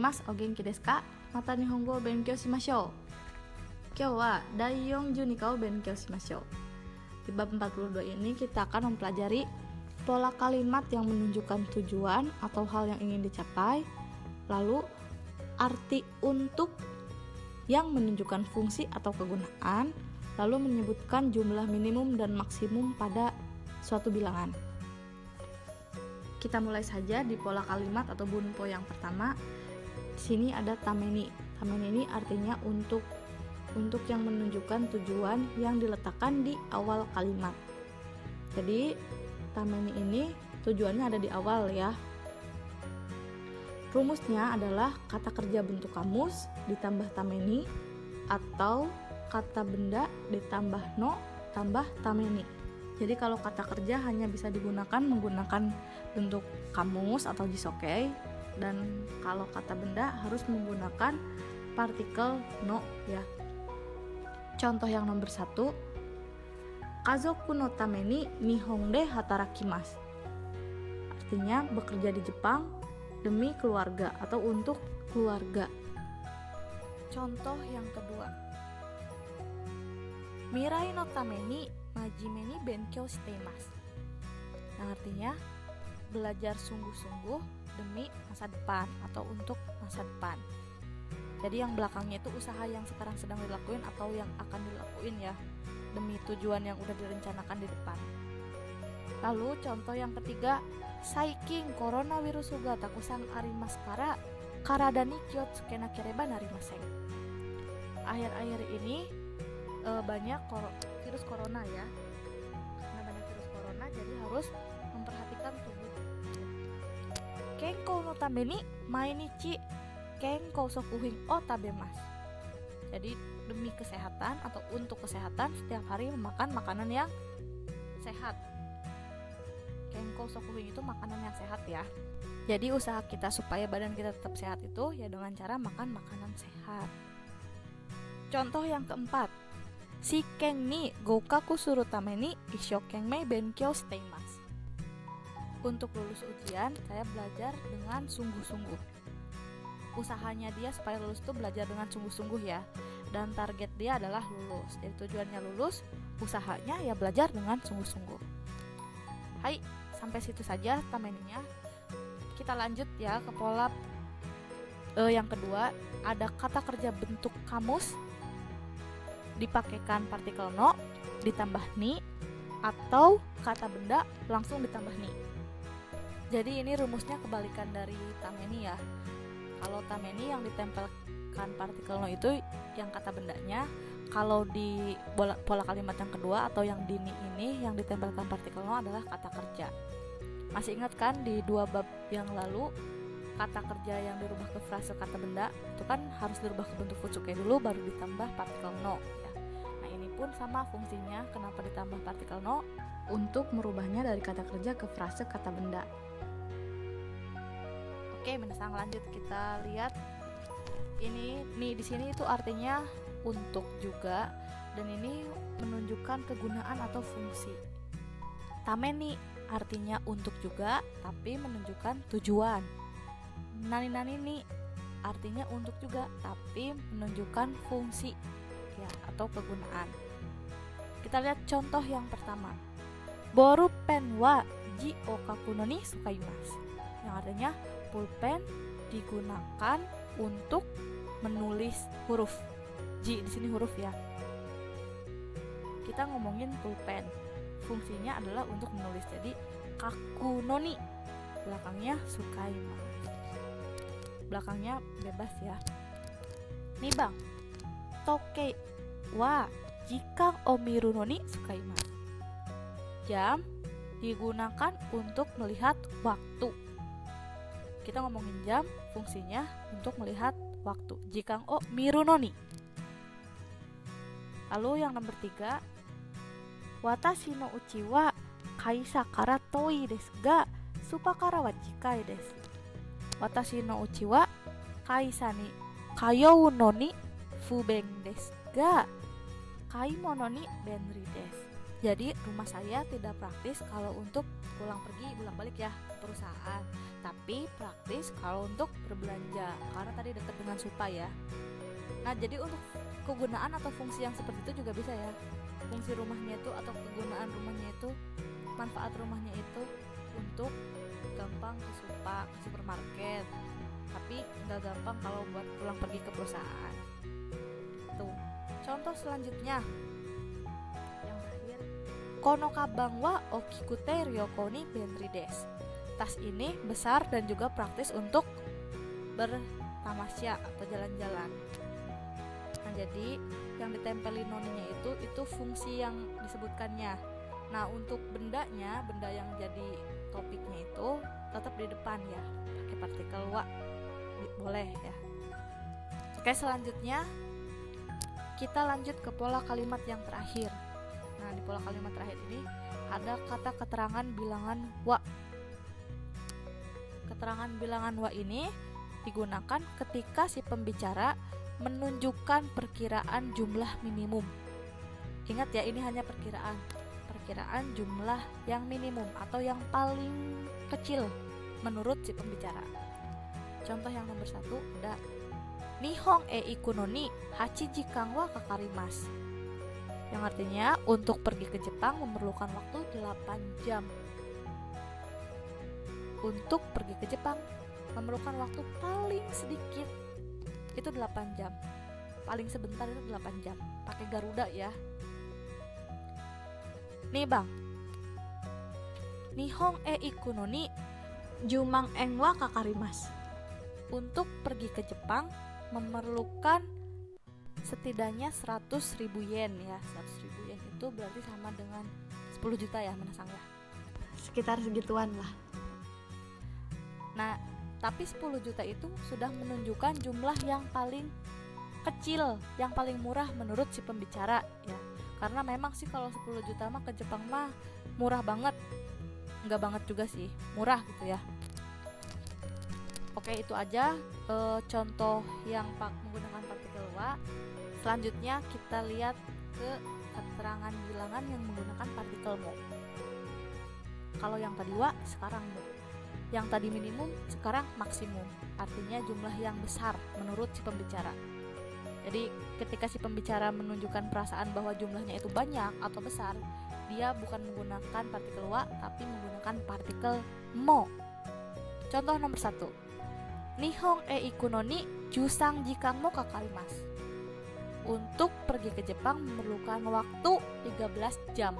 gozaimasu. O genki desu ka? Mata nihongo o benkyou shimashou. Kyou wa dai 42 ka o benkyou shimashou. Di bab 42 ini kita akan mempelajari pola kalimat yang menunjukkan tujuan atau hal yang ingin dicapai, lalu arti untuk yang menunjukkan fungsi atau kegunaan, lalu menyebutkan jumlah minimum dan maksimum pada suatu bilangan. Kita mulai saja di pola kalimat atau bunpo yang pertama. Di sini ada tameni. Tameni ini artinya untuk yang menunjukkan tujuan yang diletakkan di awal kalimat. Jadi tameni ini tujuannya ada di awal ya. Rumusnya adalah kata kerja bentuk kamus ditambah tameni atau kata benda ditambah no tambah tameni. Jadi kalau kata kerja hanya bisa digunakan menggunakan bentuk kamus atau jisokei, dan kalau kata benda harus menggunakan partikel no ya. Contoh yang nomor 1, kazoku no tame ni nihon de hatarakimasu. Artinya bekerja di Jepang demi keluarga atau untuk keluarga. Contoh yang kedua, mirai no tame ni majime ni benkyou shiteimasu. Yang artinya belajar sungguh-sungguh demi masa depan atau untuk masa depan. Jadi yang belakangnya itu usaha yang sekarang sedang dilakuin atau yang akan dilakuin ya, demi tujuan yang udah direncanakan di depan. Lalu contoh yang ketiga, saikin coronavirus ga takusan arimasu kara karada ni kiotsuke nakereba narimasen. Akhir-akhir ini banyak virus corona ya. Karena banyak virus corona jadi harus memperhatikan tubuh. Kenkou no tame ni mainichi kenkou sokuhin o tabemasu. Jadi demi kesehatan atau untuk kesehatan setiap hari memakan makanan yang sehat. Kenkou sokuhin itu makanan yang sehat ya. Jadi usaha kita supaya badan kita tetap sehat itu ya dengan cara makan makanan sehat. Contoh yang keempat, shiken ni gokaku suru tame ni isshokenmei benkyou shiteimasu. Untuk lulus ujian, saya belajar dengan sungguh-sungguh. Usahanya dia supaya lulus itu belajar dengan sungguh-sungguh ya. Dan target dia adalah lulus. Jadi tujuannya lulus, usahanya ya belajar dengan sungguh-sungguh. Hai, sampai situ saja tameninya. Kita lanjut ya ke pola yang kedua. Ada kata kerja bentuk kamus, dipakaikan partikel no, ditambah ni, atau kata benda langsung ditambah ni. Jadi ini rumusnya kebalikan dari tameni ya. Kalau tameni yang ditempelkan partikel no itu yang kata bendanya. Kalau di pola kalimat yang kedua atau yang di ni ini yang ditempelkan partikel no adalah kata kerja. Masih ingat kan di 2 bab yang lalu kata kerja yang dirubah ke frase kata benda itu kan harus dirubah ke bentuk futsuke dulu baru ditambah partikel no ya. Nah ini pun sama fungsinya. Kenapa ditambah partikel no? Untuk merubahnya dari kata kerja ke frase kata benda. Oke, menasang lanjut kita lihat ini nih di sini itu artinya untuk juga, dan ini menunjukkan kegunaan atau fungsi. Tameni artinya untuk juga tapi menunjukkan tujuan. Nani-nani ni artinya untuk juga tapi menunjukkan fungsi ya atau kegunaan. Kita lihat contoh yang pertama. Bolpen wa ji o kaku no ni sukaimasu. Yang artinya pulpen digunakan untuk menulis huruf. Ji di sini huruf ya. Kita ngomongin pulpen. Fungsinya adalah untuk menulis. Jadi kaku no ni belakangnya sukaimasu. Belakangnya bebas ya. Nih Bang. Toke wa jikang o miru no ni sukaimasu. Jam digunakan untuk melihat waktu. Kita ngomongin jam, fungsinya untuk melihat waktu. Jikang o miru no ni. Lalu yang nomor 3, watashi no uchi wa kaisa kara toi desu ga supa kara wa chikai desu. Watashi no uchi wa kaisa ni kayou no ni fuben desu ga kaimono ni benri desu. Jadi rumah saya tidak praktis kalau untuk pulang pergi pulang balik ya ke perusahaan, tapi praktis kalau untuk berbelanja karena tadi dekat dengan Supa ya. Nah, jadi untuk kegunaan atau fungsi yang seperti itu juga bisa ya. Fungsi rumahnya itu atau kegunaan rumahnya itu, manfaat rumahnya itu untuk gampang ke Supa, ke supermarket. Tapi nggak gampang kalau buat pulang pergi ke perusahaan. Tuh. Contoh selanjutnya. Yang terakhir, kono kabang wa okikute ryoko ni benri desu. Tas ini besar dan juga praktis untuk bertamasya atau jalan-jalan. Nah, jadi yang ditempelin noninya itu fungsi yang disebutkannya. Nah, untuk bendanya, benda yang jadi topiknya itu tetap di depan ya, pakai partikel wa boleh ya. Oke, selanjutnya kita lanjut ke pola kalimat yang terakhir. Nah, di pola kalimat terakhir ini ada kata keterangan bilangan wa. Keterangan bilangan wa ini digunakan ketika si pembicara menunjukkan perkiraan jumlah minimum. Ingat ya, ini hanya perkiraan jumlah yang minimum atau yang paling kecil menurut si pembicara. Contoh yang nomor 1 ada Nihong e ikuno ni hachi jikan wa kakarimasu. Yang artinya untuk pergi ke Jepang memerlukan waktu 8 jam. Untuk pergi ke Jepang memerlukan waktu paling sedikit itu 8 jam. Paling sebentar itu 8 jam. Pakai Garuda ya. Nih Bang. Nihong e ikuno ni jumang eng wa kakarimasu. Untuk pergi ke Jepang memerlukan setidaknya 100.000 yen ya. 100.000 yen itu berarti sama dengan 10 juta ya menasang ya. Sekitar segituan lah. Nah, tapi 10 juta itu sudah menunjukkan jumlah yang paling kecil, yang paling murah menurut si pembicara ya. Karena memang sih kalau 10 juta mah ke Jepang mah murah banget. Enggak banget juga sih, murah gitu ya. Oke, itu aja contoh yang menggunakan partikel wa. Selanjutnya kita lihat ke keterangan bilangan yang menggunakan partikel mo. Kalau yang tadi wa, sekarang mo. Yang tadi minimum, sekarang maksimum. Artinya jumlah yang besar menurut si pembicara. Jadi ketika si pembicara menunjukkan perasaan bahwa jumlahnya itu banyak atau besar, dia bukan menggunakan partikel wa, tapi menggunakan partikel mo. Contoh nomor 1. Nihong e ikuno ni jusang jikan mo kakarimasu. Untuk pergi ke Jepang memerlukan waktu 13 jam.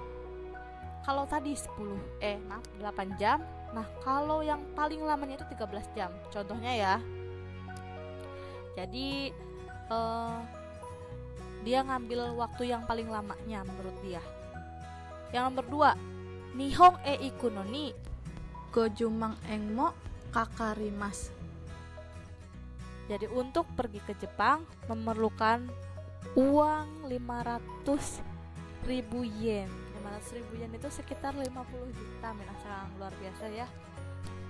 Kalau tadi 8 jam. Nah, kalau yang paling lamanya itu 13 jam. Contohnya ya. Jadi dia ngambil waktu yang paling lamanya menurut dia. Yang nomor 2, Nihong e ikuno ni gojumang eng mo kakarimasu. Jadi untuk pergi ke Jepang memerlukan uang 500.000 yen. 500.000 yen itu sekitar 50 juta, menasang luar biasa ya.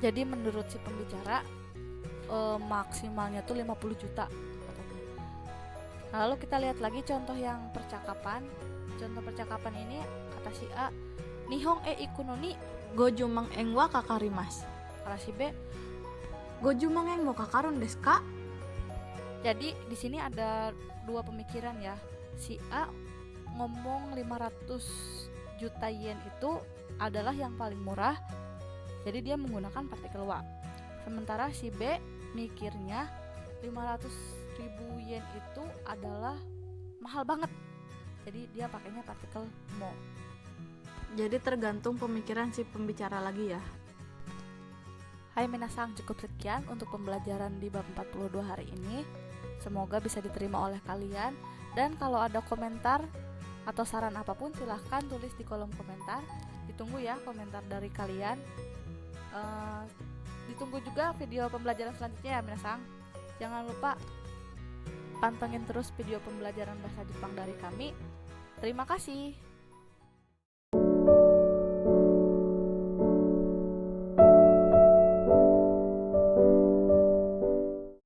Jadi menurut si pembicara maksimalnya tuh 50 juta katanya. Nah, lalu kita lihat lagi contoh yang percakapan. Contoh percakapan ini kata si A, Nihong e ikuno ni gojumang eng wa kakarimasu. Kata si B, gojumang eng mo kakarun desu ka? Jadi di sini ada dua pemikiran ya. Si A ngomong 500 juta yen itu adalah yang paling murah. Jadi dia menggunakan partikel wa. Sementara si B mikirnya 500.000 yen itu adalah mahal banget. Jadi dia pakainya partikel mo. Jadi tergantung pemikiran si pembicara lagi ya. Hai minasang, cukup sekian untuk pembelajaran di bab 42 hari ini. Semoga bisa diterima oleh kalian. Dan kalau ada komentar atau saran apapun silahkan tulis di kolom komentar. Ditunggu ya komentar dari kalian. Ditunggu juga video pembelajaran selanjutnya ya minasang. Jangan lupa pantengin terus video pembelajaran bahasa Jepang dari kami. Terima kasih.